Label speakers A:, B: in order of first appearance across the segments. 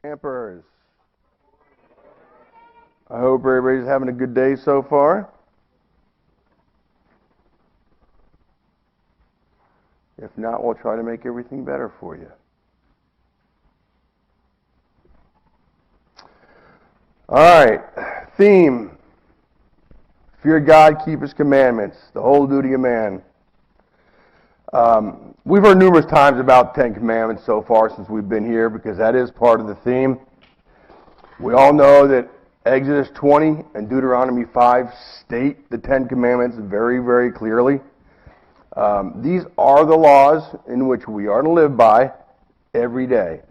A: Campers. I hope everybody's having a good day so far. If not, we'll try to make everything better for you. All right, theme. Fear God, keep His commandments, the whole duty of man. We've heard numerous times about the Ten Commandments so far since we've been here because that is part of the theme. We all know that Exodus 20 and Deuteronomy 5 state the Ten Commandments very, very clearly. These are the laws in which we are to live by every day.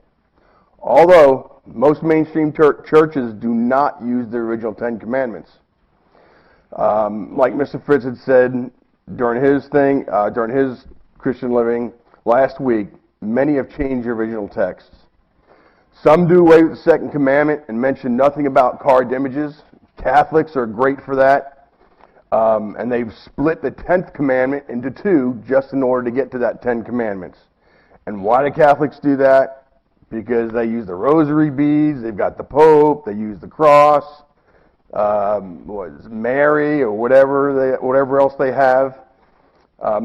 A: Although most mainstream churches do not use the original Ten Commandments. Like Mr. Fritz had said during his Christian living last week, many have changed the original texts. Some do away with the second commandment and mention nothing about carved images. Catholics are great for that. And they've split the 10th commandment into two just in order to get to that 10 commandments. And why do Catholics do that? Because they use the rosary beads, they've got the Pope, they use the cross, Mary, or whatever else they have.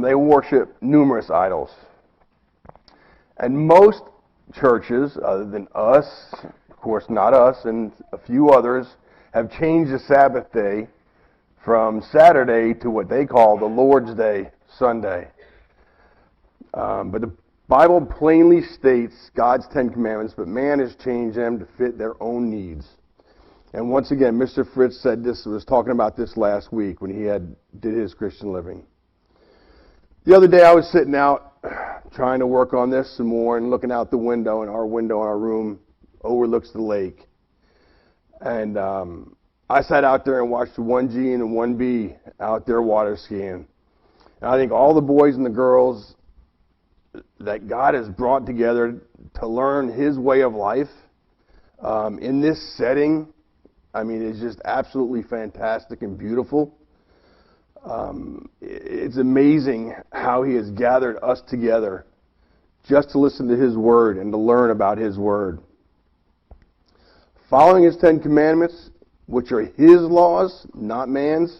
A: They worship numerous idols. And most churches, other than us, of course not us, and a few others, have changed the Sabbath day from Saturday to what they call the Lord's Day, Sunday. But the Bible plainly states God's Ten Commandments, but man has changed them to fit their own needs. And once again, Mr. Fritz was talking about this last week when he did his Christian living. The other day I was sitting out trying to work on this some more and looking out the window, and our window in our room overlooks the lake. And I sat out there and watched 1G and 1B out there water skiing. And I think all the boys and the girls that God has brought together to learn His way of life in this setting, I mean, it's just absolutely fantastic and beautiful. It's amazing how He has gathered us together just to listen to His Word and to learn about His Word. Following His 10 Commandments, which are His laws, not man's,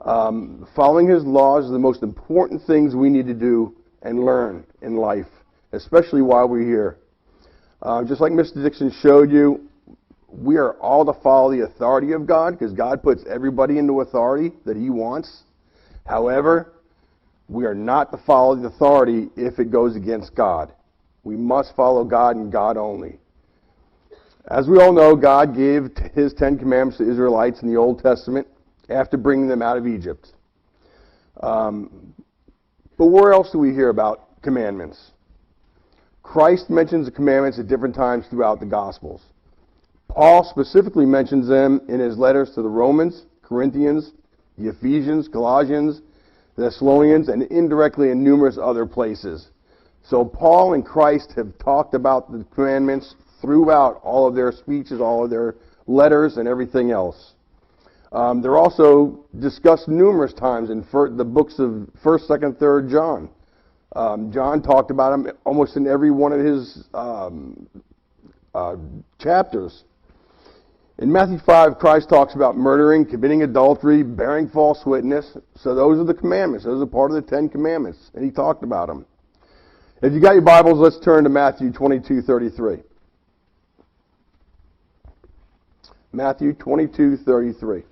A: following His laws is the most important things we need to do and learn in life, especially while we're here. Just like Mr. Dixon showed you, we are all to follow the authority of God because God puts everybody into authority that He wants. However, we are not to follow the authority if it goes against God. We must follow God and God only. As we all know, God gave His 10 Commandments to the Israelites in the Old Testament after bringing them out of Egypt. But where else do we hear about commandments? Christ mentions the commandments at different times throughout the Gospels. Paul specifically mentions them in his letters to the Romans, Corinthians, the Ephesians, Colossians, the Thessalonians, and indirectly in numerous other places. So Paul and Christ have talked about the commandments throughout all of their speeches, all of their letters, and everything else. They're also discussed numerous times in the books of 1st, 2nd, 3rd John. John talked about them almost in every one of his chapters. In Matthew 5, Christ talks about murdering, committing adultery, bearing false witness. So those are the commandments. Those are part of the 10 Commandments, and He talked about them. If you got your Bibles, let's turn to Matthew 22:33. Matthew 22:33.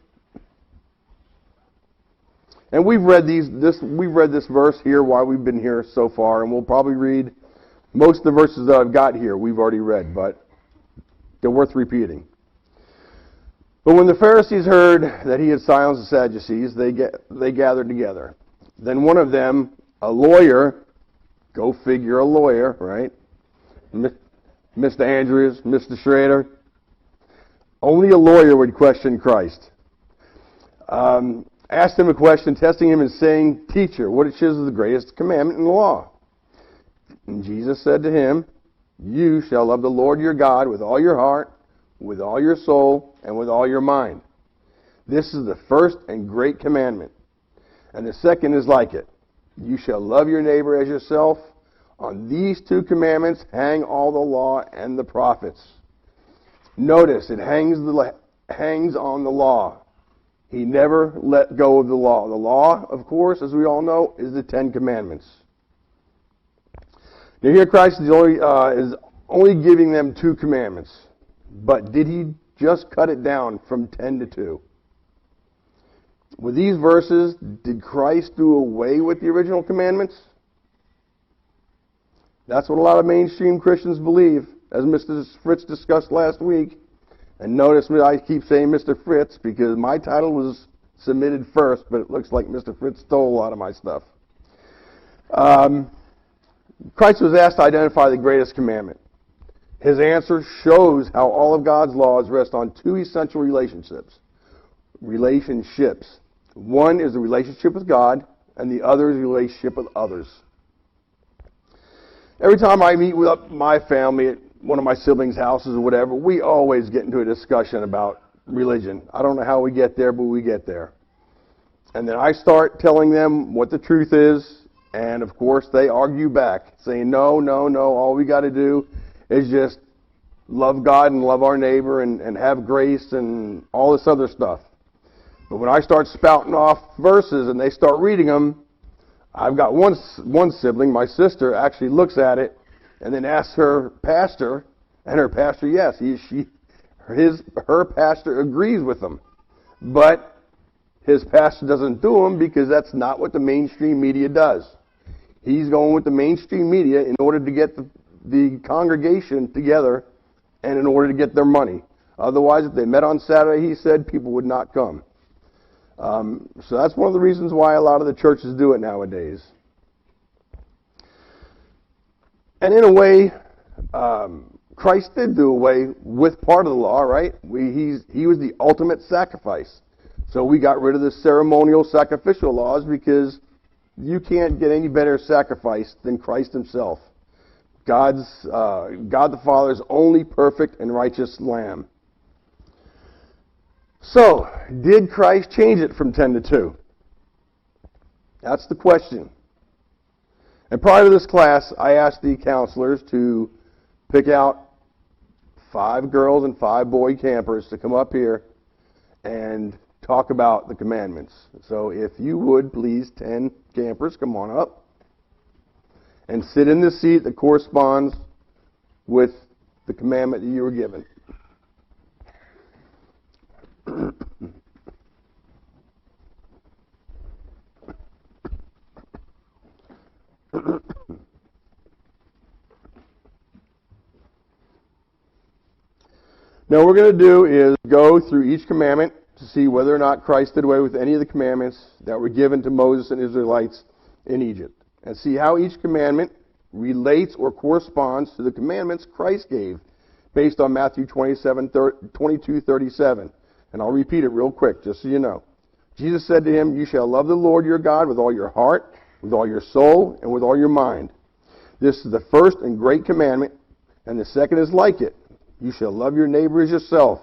A: And we've read this verse here while we've been here so far, and we'll probably read most of the verses that I've got here. We've already read, but they're worth repeating. But when the Pharisees heard that He had silenced the Sadducees, they gathered together. Then one of them, a lawyer, go figure, a lawyer, right? Mr. Andrews, Mr. Schrader. Only a lawyer would question Christ. Asked Him a question, testing Him and saying, "Teacher, which is the greatest commandment in the law?" And Jesus said to him, "You shall love the Lord your God with all your heart, with all your soul, and with all your mind. This is the first and great commandment. And the second is like it. You shall love your neighbor as yourself. On these two commandments hang all the law and the prophets. Notice, it hangs on the law. He never let go of the law. The law, of course, as we all know, is the Ten Commandments. Now here Christ is only giving them two commandments. But did he just cut it down from 10 to 2? With these verses, did Christ do away with the original commandments? That's what a lot of mainstream Christians believe, as Mr. Fritz discussed last week. And notice I keep saying Mr. Fritz because my title was submitted first, but it looks like Mr. Fritz stole a lot of my stuff. Christ was asked to identify the greatest commandment. His answer shows how all of God's laws rest on two essential relationships. One is the relationship with God, and the other is the relationship with others. Every time I meet with my family at one of my siblings' houses or whatever, we always get into a discussion about religion. I don't know how we get there, but we get there. And then I start telling them what the truth is, and of course they argue back, saying, no, all we got to do is just love God and love our neighbor and have grace and all this other stuff. But when I start spouting off verses and they start reading them, I've got one sibling, my sister, actually looks at it and then asks her pastor, and her pastor, yes, her pastor agrees with them. But his pastor doesn't do them because that's not what the mainstream media does. He's going with the mainstream media in order to get the congregation together and in order to get their money. Otherwise, if they met on Saturday, he said, people would not come. So that's one of the reasons why a lot of the churches do it nowadays. And in a way, Christ did do away with part of the law, right? He was the ultimate sacrifice. So we got rid of the ceremonial sacrificial laws because you can't get any better sacrifice than Christ himself. God the Father's only perfect and righteous Lamb. So, did Christ change it from 10 to 2? That's the question. And prior to this class, I asked the counselors to pick out 5 girls and 5 boy campers to come up here and talk about the commandments. So if you would, please, 10 campers, come on up and sit in the seat that corresponds with the commandment that you were given. Now what we're going to do is go through each commandment to see whether or not Christ did away with any of the commandments that were given to Moses and Israelites in Egypt, and see how each commandment relates or corresponds to the commandments Christ gave based on Matthew 22:37. And I'll repeat it real quick just so you know. Jesus said to him, "You shall love the Lord your God with all your heart, with all your soul, and with all your mind. This is the first and great commandment, and the second is like it. You shall love your neighbor as yourself.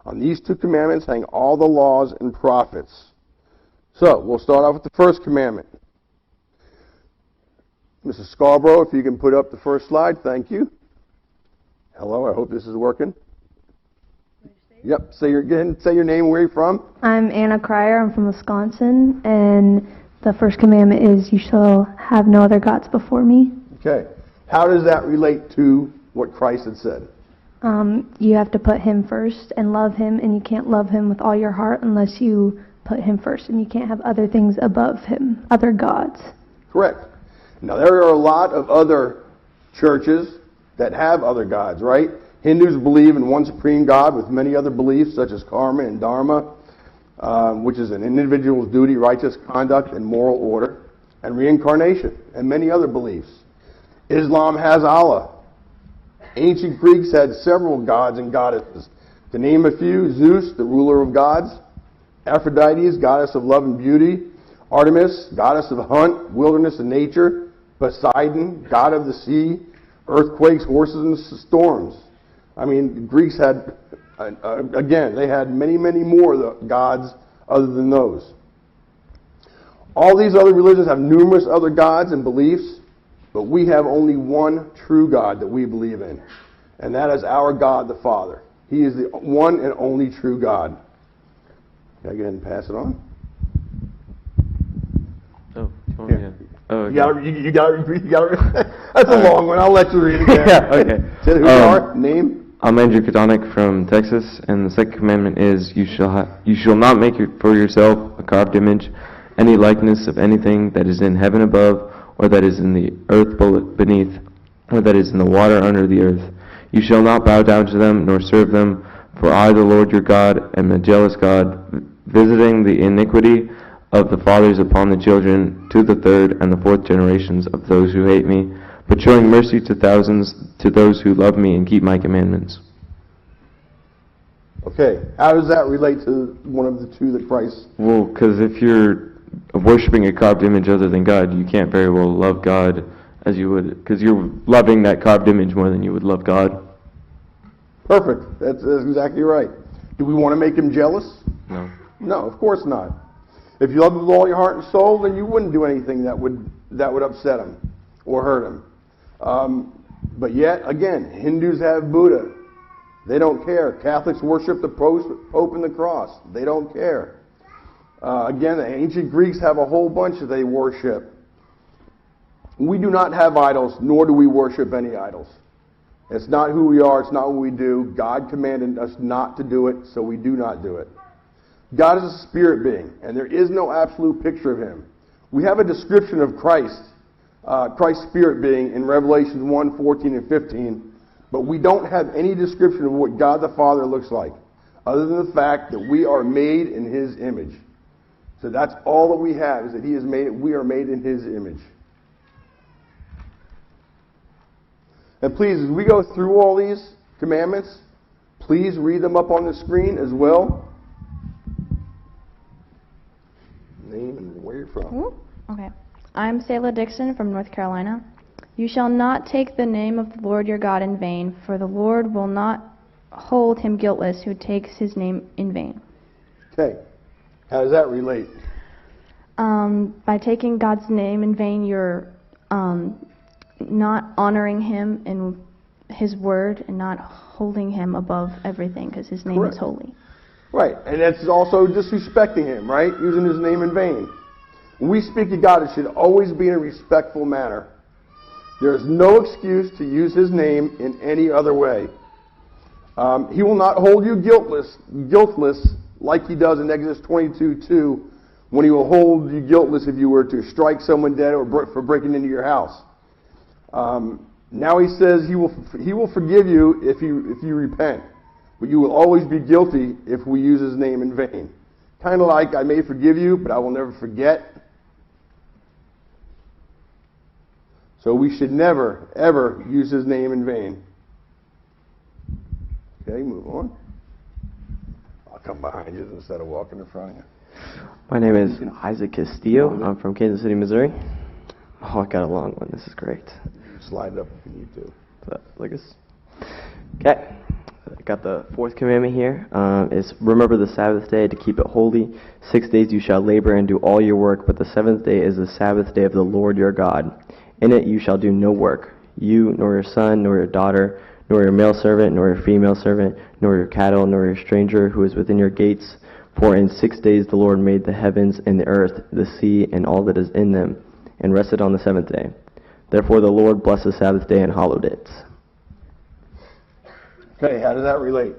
A: On these two commandments hang all the laws and prophets." So, we'll start off with the first commandment. Mrs. Scarborough, if you can put up the first slide, thank you. Hello, I hope this is working. Yep, say your name, where you're from.
B: I'm Anna Cryer, I'm from Wisconsin, and the first commandment is, you shall have no other gods before me.
A: Okay. How does that relate to what Christ had said?
B: You have to put him first and love him, and you can't love him with all your heart unless you put him first, and you can't have other things above him, other gods.
A: Correct. Now, there are a lot of other churches that have other gods, right? Hindus believe in one supreme God with many other beliefs, such as karma and dharma, which is an individual's duty, righteous conduct, and moral order, and reincarnation, and many other beliefs. Islam has Allah. Ancient Greeks had several gods and goddesses. To name a few, Zeus, the ruler of gods; Aphrodite, goddess of love and beauty; Artemis, goddess of hunt, wilderness, and nature; Poseidon, god of the sea; earthquakes, horses, and storms. I mean, the Greeks had, again, they had many, many more gods other than those. All these other religions have numerous other gods and beliefs, But we have only one true God that we believe in, and that is our God the Father. He is the one and only true God. Can I go ahead and pass it on?
C: Oh, you want me to? Oh, okay.
A: You got to. That's a long one. I'll let you read it again.
C: Yeah, okay.
A: Say who you are, name.
C: I'm Andrew Kodonik from Texas, and the second commandment is, you shall not make for yourself a carved image, any likeness of anything that is in heaven above, or that is in the earth beneath, or that is in the water under the earth. You shall not bow down to them, nor serve them, for I, the Lord your God, am a jealous God, visiting the iniquity of the fathers upon the children, to the third and the fourth generations of those who hate me, but showing mercy to thousands, to those who love me and keep my commandments.
A: Okay, how does that relate to one of the two that Christ...
C: Well, because if you're worshiping a carved image other than God, you can't very well love God as you would, because you're loving that carved image more than you would love God.
A: Perfect. That's exactly right. Do we want to make him jealous?
C: No.
A: No, of course not. If you love him with all your heart and soul, then you wouldn't do anything that would upset him or hurt him. But yet, again, Hindus have Buddha. They don't care. Catholics worship the Pope and the cross. They don't care. Again, the ancient Greeks have a whole bunch that they worship. We do not have idols, nor do we worship any idols. It's not who we are. It's not what we do. God commanded us not to do it, so we do not do it. God is a spirit being, and there is no absolute picture of him. We have a description of Christ, Christ's spirit being, in Revelation 1, 14 and 15, but we don't have any description of what God the Father looks like, other than the fact that we are made in his image. So that's all that we have, is that we are made in his image. And please, as we go through all these commandments, please read them up on the screen as well. Name and where you're from.
D: Ooh, okay. I'm Selah Dixon from North Carolina. You shall not take the name of the Lord your God in vain, for the Lord will not hold him guiltless who takes his name in vain.
A: Okay. How does that relate?
D: By taking God's name in vain, you're not honoring him in his word and not holding him above everything, because his name
A: Correct.
D: is holy.
A: Right, and that's also disrespecting him, right? Using his name in vain. When we speak to God, it should always be in a respectful manner. There is no excuse to use his name in any other way. He will not hold you guiltless like he does in Exodus 22:2, when he will hold you guiltless if you were to strike someone dead or for breaking into your house. Now he says he will forgive you if you repent, but you will always be guilty if we use his name in vain. Kind of like, I may forgive you, but I will never forget. So we should never, ever use his name in vain. Okay, move on. I'll come behind you instead of walking in front of you.
E: My name is Isaac Castillo. I'm from Kansas City, Missouri. Oh, I got a long one. This is great.
A: Slide it up if you need to.
E: So, like this. Okay. I got the fourth commandment here. Is remember the Sabbath day to keep it holy. 6 days you shall labor and do all your work, but the seventh day is the Sabbath day of the Lord your God. In it you shall do no work, you, nor your son, nor your daughter, nor your male servant, nor your female servant, nor your cattle, nor your stranger who is within your gates. For in 6 days the Lord made the heavens and the earth, the sea, and all that is in them, and rested on the seventh day. Therefore the Lord blessed the Sabbath day and hallowed it.
A: Okay, how does that relate?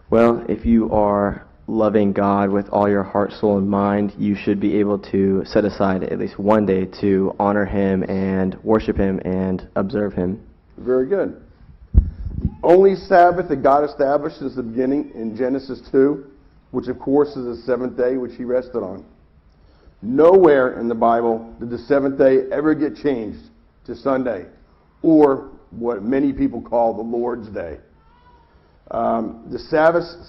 E: Well, if you are loving God with all your heart, soul, and mind, you should be able to set aside at least one day to honor him and worship him and observe him.
A: Very good. The only Sabbath that God established since the beginning in Genesis 2, which of course is the seventh day which he rested on. Nowhere in the Bible did the seventh day ever get changed to Sunday, or what many people call the Lord's Day. The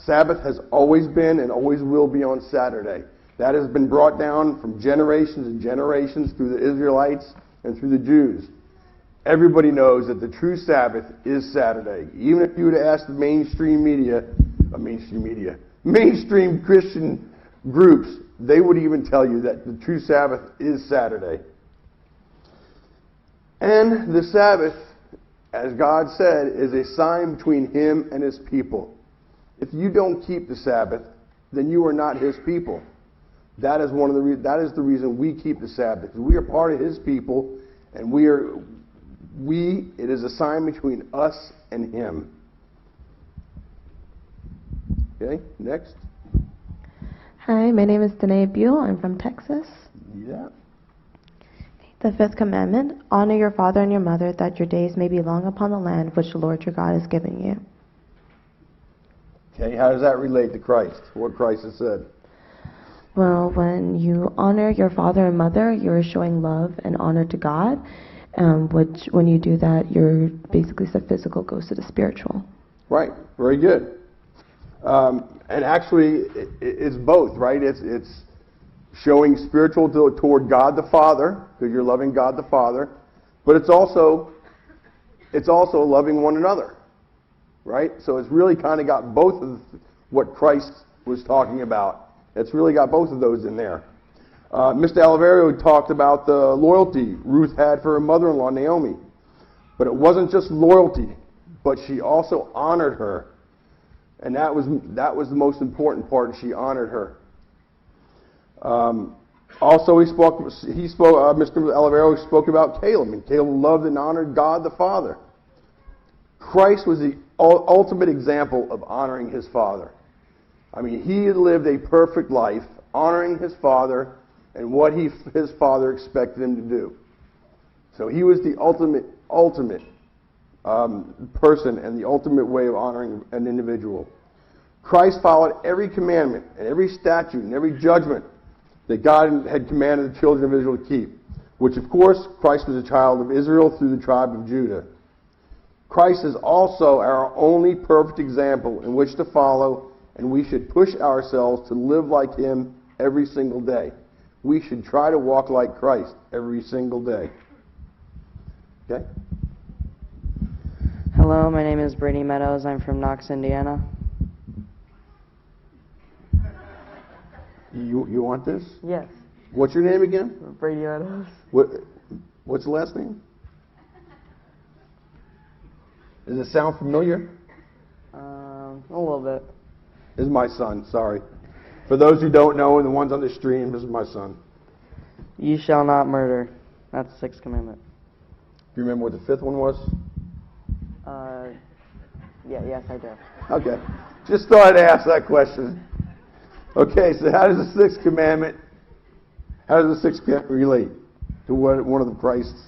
A: Sabbath has always been and always will be on Saturday. That has been brought down from generations and generations through the Israelites and through the Jews. Everybody knows that the true Sabbath is Saturday. Even if you were to ask the mainstream Christian groups, they would even tell you that the true Sabbath is Saturday. And the Sabbath, as God said, is a sign between him and his people. If you don't keep the Sabbath, then you are not his people. That is that is the reason we keep the Sabbath. We are part of his people, and it is a sign between us and him. Okay, next.
F: Hi, my name is Danae Buell. I'm from Texas.
A: Yeah.
F: The fifth commandment, honor your father and your mother, that your days may be long upon the land which the Lord your God is giving you.
A: Okay, how does that relate to Christ? What Christ has said?
F: Well, when you honor your father and mother, you're showing love and honor to God, which when you do that, you're basically the physical goes to the spiritual.
A: Right, very good. And actually, it's both, right? It's showing spiritual toward God the Father, because you're loving God the Father, but it's also loving one another, right? So it's really kind of got both of what Christ was talking about. It's really got both of those in there. Mr. Oliverio talked about the loyalty Ruth had for her mother-in-law, Naomi. But it wasn't just loyalty, but she also honored her. And that was the most important part. She honored her. Also, Mr. Oliverio spoke about Caleb, and Caleb loved and honored God the Father. Christ was the ultimate example of honoring his Father. I mean, he lived a perfect life, honoring his Father and what his Father expected him to do. So he was the ultimate person and the ultimate way of honoring an individual. Christ followed every commandment and every statute and every judgment that God had commanded the children of Israel to keep, which of course Christ was a child of Israel through the tribe of Judah. Christ is also our only perfect example in which to follow, and we should push ourselves to live like him every single day. We should try to walk like Christ every single day. Okay?
G: Hello, my name is Brady Meadows. I'm from Knox, Indiana.
A: You want this?
G: Yes.
A: What's your name again?
G: Brady Meadows.
A: What's the last name? Does it sound familiar?
G: A little bit.
A: This is my son, sorry. For those who don't know and the ones on the stream, this is my son.
G: You shall not murder. That's the sixth commandment.
A: Do you remember what the fifth one was?
G: Yes, I do.
A: Okay. Just thought I'd ask that question. Okay, so how does the sixth commandment relate to one of the Christ's?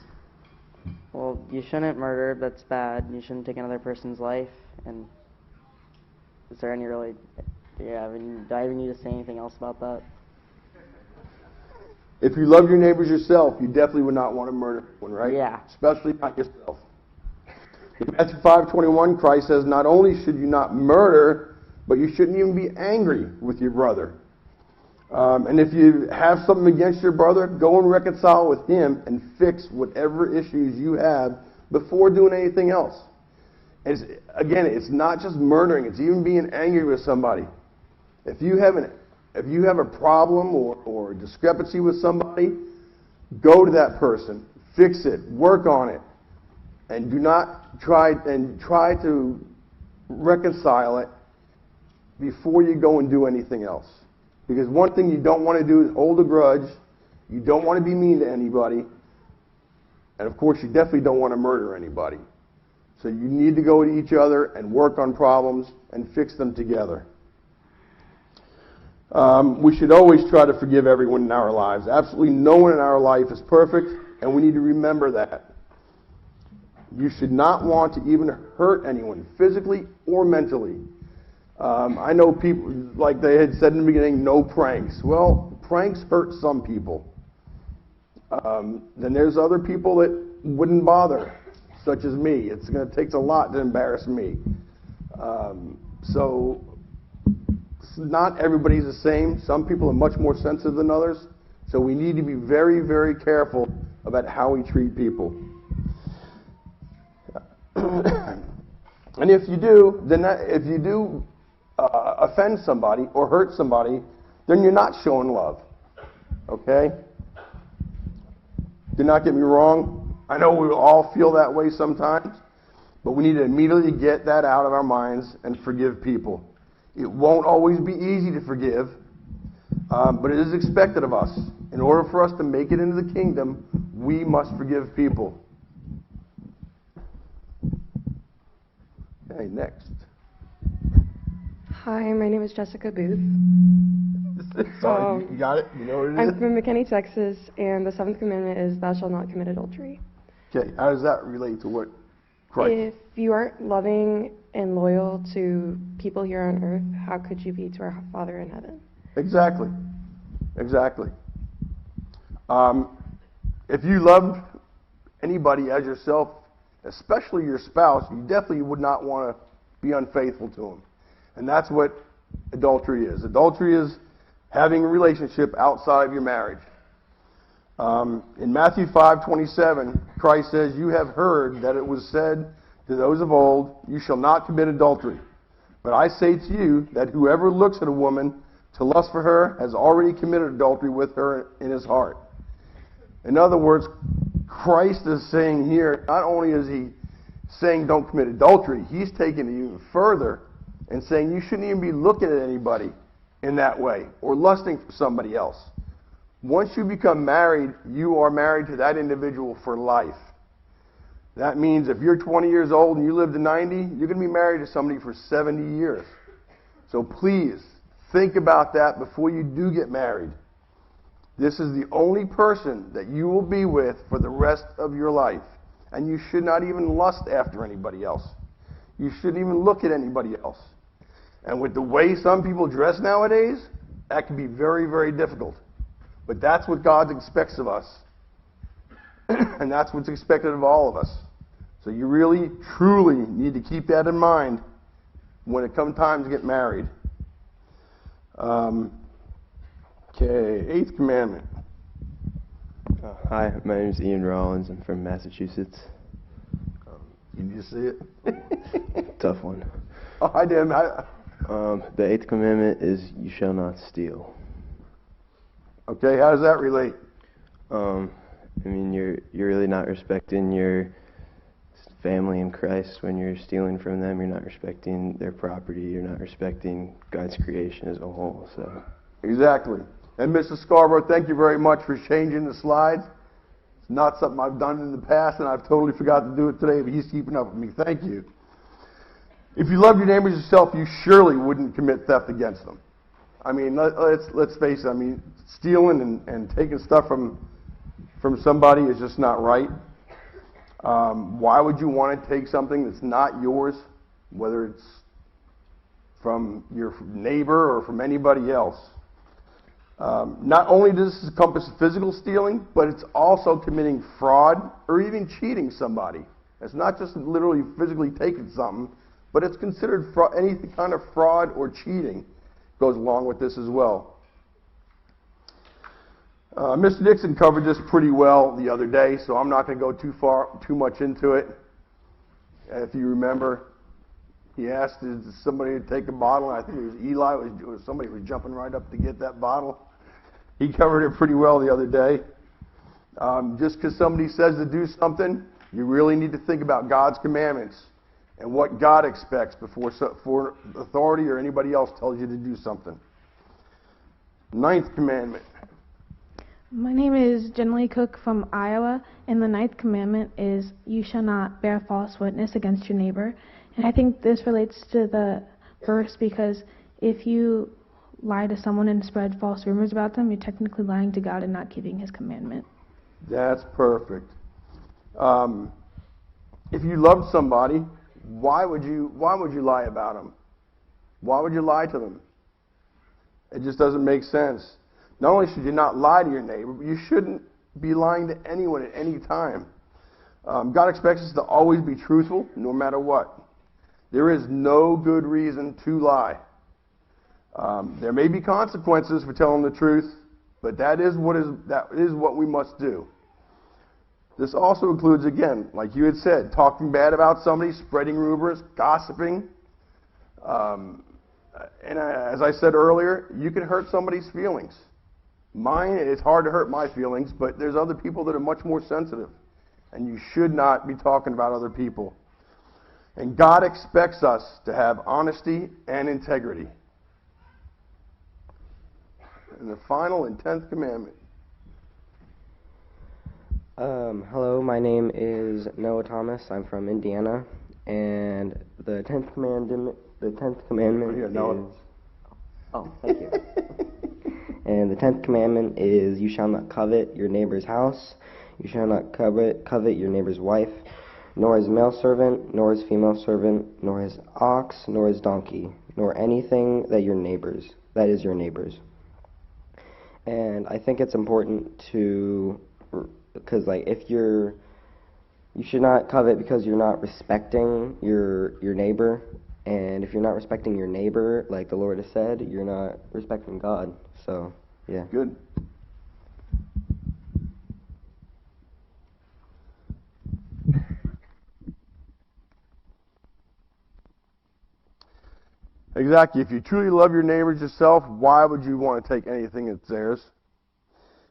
G: Well, you shouldn't murder. That's bad. You shouldn't take another person's life. And is there any really... do I even need to say anything else about that?
A: If you love your neighbors yourself, you definitely would not want to murder anyone, right?
G: Yeah.
A: Especially not yourself. In Matthew 5:21, Christ says, not only should you not murder, but you shouldn't even be angry with your brother. And if you have something against your brother, go and reconcile with him and fix whatever issues you have before doing anything else. It's not just murdering, it's even being angry with somebody. If you have a problem or a discrepancy with somebody, go to that person, fix it, work on it, and do not try to reconcile it before you go and do anything else. Because one thing you don't want to do is hold a grudge. You don't want to be mean to anybody. And of course, you definitely don't want to murder anybody. So you need to go to each other and work on problems and fix them together. We should always try to forgive everyone in our lives. Absolutely no one in our life is perfect, and we need to remember that. You should not want to even hurt anyone, physically or mentally. I know people, like they had said in the beginning, no pranks. Well, pranks hurt some people. Then there's other people that wouldn't bother, such as me. It takes a lot to embarrass me. So not everybody's the same. Some people are much more sensitive than others. So we need to be very, very careful about how we treat people. And if you do offend somebody or hurt somebody, then you're not showing love. Okay? Do not get me wrong. I know we all feel that way sometimes, but we need to immediately get that out of our minds and forgive people. It won't always be easy to forgive, but it is expected of us. In order for us to make it into the kingdom, we must forgive people. Okay, next.
H: Hi, my name is Jessica Booth.
A: Sorry, you got it? You know what it is?
H: I'm from McKinney, Texas, and the seventh commandment is thou shalt not commit adultery.
A: Okay, how does that relate to what Christ?
H: If you aren't loving and loyal to people here on earth, how could you be to our Father in heaven?
A: Exactly. If you loved anybody as yourself, especially your spouse, you definitely would not want to be unfaithful to them. And that's what adultery is. Adultery is having a relationship outside of your marriage. In Matthew 5:27, Christ says, "You have heard that it was said to those of old, you shall not commit adultery. But I say to you that whoever looks at a woman to lust for her has already committed adultery with her in his heart." In other words, Christ is saying here, not only is he saying don't commit adultery, he's taking it even further and saying you shouldn't even be looking at anybody in that way or lusting for somebody else. Once you become married, you are married to that individual for life. That means if you're 20 years old and you live to 90, you're going to be married to somebody for 70 years. So please, think about that before you do get married. This is the only person that you will be with for the rest of your life. And you should not even lust after anybody else. You shouldn't even look at anybody else. And with the way some people dress nowadays, that can be very, very difficult. But that's what God expects of us. And that's what's expected of all of us. So you really, truly need to keep that in mind when it comes time to get married. Okay, eighth commandment.
E: Hi, my name is Ian Rollins. I'm from Massachusetts.
A: Can you see it?
E: Tough one.
A: Oh, I did.
E: The eighth commandment is you shall not steal.
A: Okay, how does that relate?
E: I mean, you're really not respecting your family in Christ when you're stealing from them. You're not respecting their property. You're not respecting God's creation as a whole. So.
A: Exactly. And Mr. Scarborough, thank you very much for changing the slides. It's not something I've done in the past, and I've totally forgot to do it today, but he's keeping up with me. Thank you. If you love your neighbors yourself, you surely wouldn't commit theft against them. I mean, let's face it. I mean, stealing and taking stuff from somebody is just not right. Why would you want to take something that's not yours, whether it's from your neighbor or from anybody else? Not only does this encompass physical stealing, but it's also committing fraud or even cheating somebody. It's not just literally physically taking something, but it's considered any kind of fraud or cheating goes along with this as well. Mr. Dixon covered this pretty well the other day, so I'm not going to go too much into it. If you remember, he asked somebody to take a bottle, and I think it was Eli, or somebody was jumping right up to get that bottle. He covered it pretty well the other day. Just because somebody says to do something, you really need to think about God's commandments and what God expects before authority or anybody else tells you to do something. Ninth commandment.
I: My name is Jenny Cook from Iowa, and the ninth commandment is you shall not bear false witness against your neighbor. And I think this relates to the verse because if you lie to someone and spread false rumors about them, you're technically lying to God and not keeping his commandment.
A: That's perfect. If you loved somebody, why would you lie about them? Why would you lie to them? It just doesn't make sense. Not only should you not lie to your neighbor, but you shouldn't be lying to anyone at any time. God expects us to always be truthful, no matter what. There is no good reason to lie. There may be consequences for telling the truth, but that is what we must do. This also includes, again, like you had said, talking bad about somebody, spreading rumors, gossiping. And as I said earlier, you can hurt somebody's feelings. Mine, it's hard to hurt my feelings, but there's other people that are much more sensitive. and you should not be talking about other people. And God expects us to have honesty and integrity. And the final and 10th commandment.
J: Hello, my name is Noah Thomas. I'm from Indiana, and the 10th commandment. The 10th commandment
A: Here, Noah.
J: is. Oh, thank you. And the 10th commandment is, "You shall not covet your neighbor's house. You shall not covet your neighbor's wife, nor his male servant, nor his female servant, nor his ox, nor his donkey, nor anything that is your neighbor's." And I think it's important to, because like you should not covet because you're not respecting your neighbor, and if you're not respecting your neighbor, like the Lord has said, you're not respecting God. So, yeah.
A: Good. Exactly. If you truly love your neighbors yourself, why would you want to take anything that's theirs?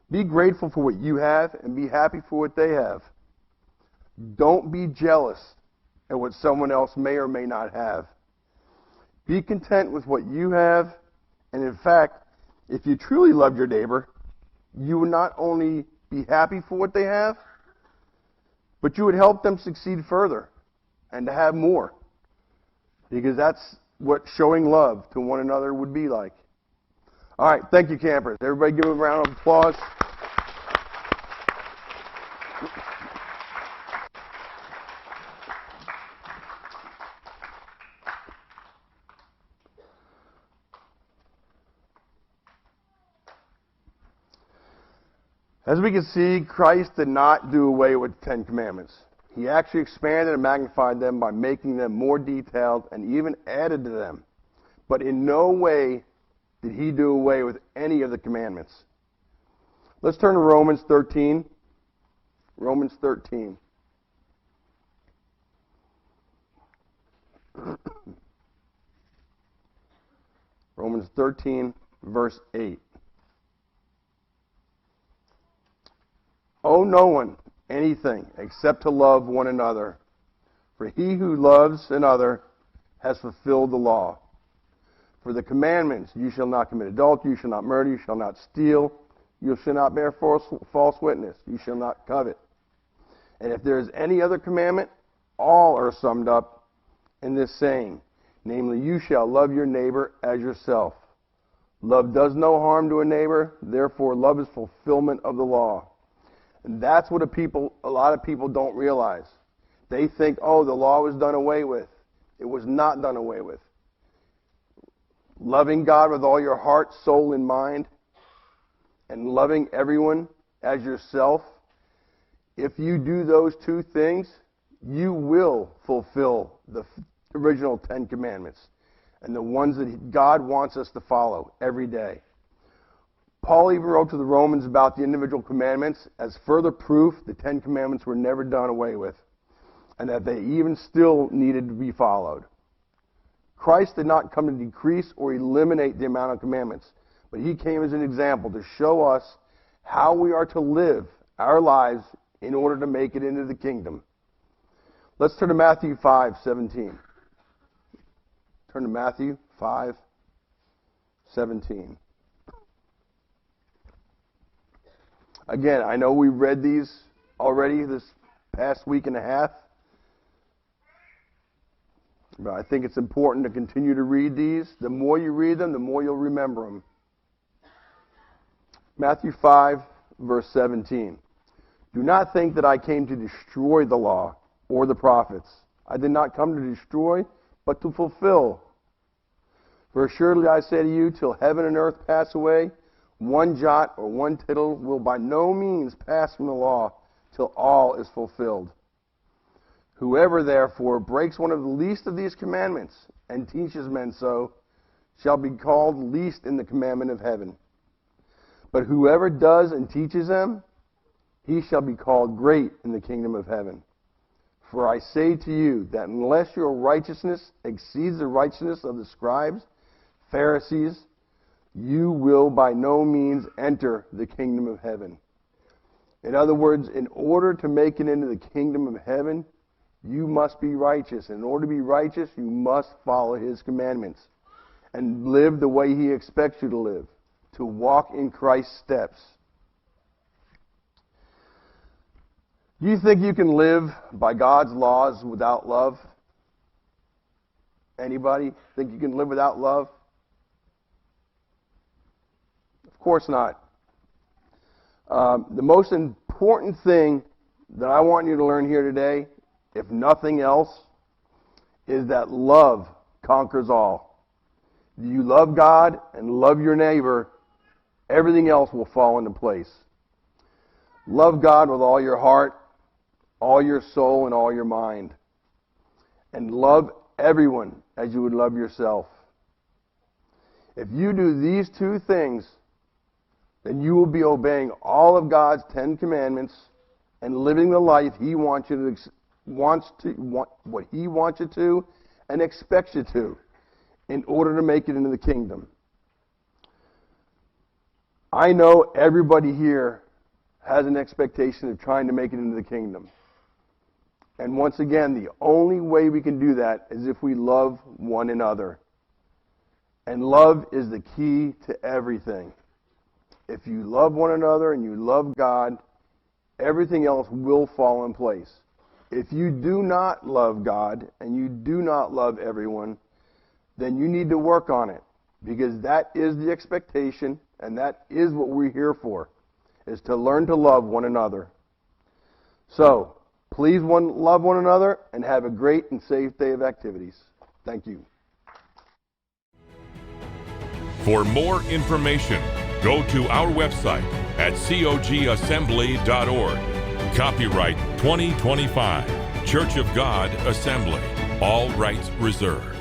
A: Be grateful for what you have and be happy for what they have. Don't be jealous at what someone else may or may not have. Be content with what you have, and in fact, if you truly love your neighbor, you would not only be happy for what they have, but you would help them succeed further and to have more. Because that's what showing love to one another would be like. All right, thank you, campers. Everybody give them a round of applause. As we can see, Christ did not do away with the 10 Commandments. He actually expanded and magnified them by making them more detailed and even added to them. But in no way did he do away with any of the commandments. Let's turn to Romans 13. Romans 13. Romans 13, verse 8. Owe no one anything except to love one another. For he who loves another has fulfilled the law. For the commandments, you shall not commit adultery, you shall not murder, you shall not steal, you shall not bear false witness, you shall not covet. And if there is any other commandment, all are summed up in this saying, namely, you shall love your neighbor as yourself. Love does no harm to a neighbor, therefore love is fulfillment of the law. And that's what a lot of people don't realize. They think, oh, the law was done away with. It was not done away with. Loving God with all your heart, soul, and mind, and loving everyone as yourself, if you do those two things, you will fulfill the original 10 Commandments and the ones that God wants us to follow every day. Paul even wrote to the Romans about the individual commandments as further proof the 10 Commandments were never done away with, and that they even still needed to be followed. Christ did not come to decrease or eliminate the amount of commandments, but he came as an example to show us how we are to live our lives in order to make it into the kingdom. Let's turn to Matthew 5:17. Turn to Matthew 5:17. Again, I know we read these already this past week and a half, but I think it's important to continue to read these. The more you read them, the more you'll remember them. Matthew 5, verse 17. Do not think that I came to destroy the law or the prophets. I did not come to destroy, but to fulfill. For assuredly I say to you, till heaven and earth pass away, one jot or one tittle will by no means pass from the law till all is fulfilled. Whoever therefore breaks one of the least of these commandments and teaches men so shall be called least in the commandment of heaven. But whoever does and teaches them, he shall be called great in the kingdom of heaven. For I say to you that unless your righteousness exceeds the righteousness of the scribes, Pharisees, you will by no means enter the kingdom of heaven. In other words, in order to make it into the kingdom of heaven, you must be righteous. In order to be righteous, you must follow His commandments and live the way He expects you to live, to walk in Christ's steps. Do you think you can live by God's laws without love? Anybody think you can live without love? Of course not. The most important thing that I want you to learn here today, if nothing else, is that love conquers all. If you love God and love your neighbor, everything else will fall into place. Love God with all your heart, all your soul, and all your mind. And love everyone as you would love yourself. If you do these two things, then you will be obeying all of God's 10 commandments and living the life He wants you to, what He wants you to and expects you to in order to make it into the kingdom. I know everybody here has an expectation of trying to make it into the kingdom. And once again, the only way we can do that is if we love one another. And love is the key to everything. If you love one another and you love God, everything else will fall in place. If you do not love God and you do not love everyone, then you need to work on it, because that is the expectation and that is what we're here for, is to learn to love one another. So, please love one another and have a great and safe day of activities. Thank you.
K: For more information, go to our website at cogassembly.org. Copyright 2025, Church of God Assembly. All rights reserved.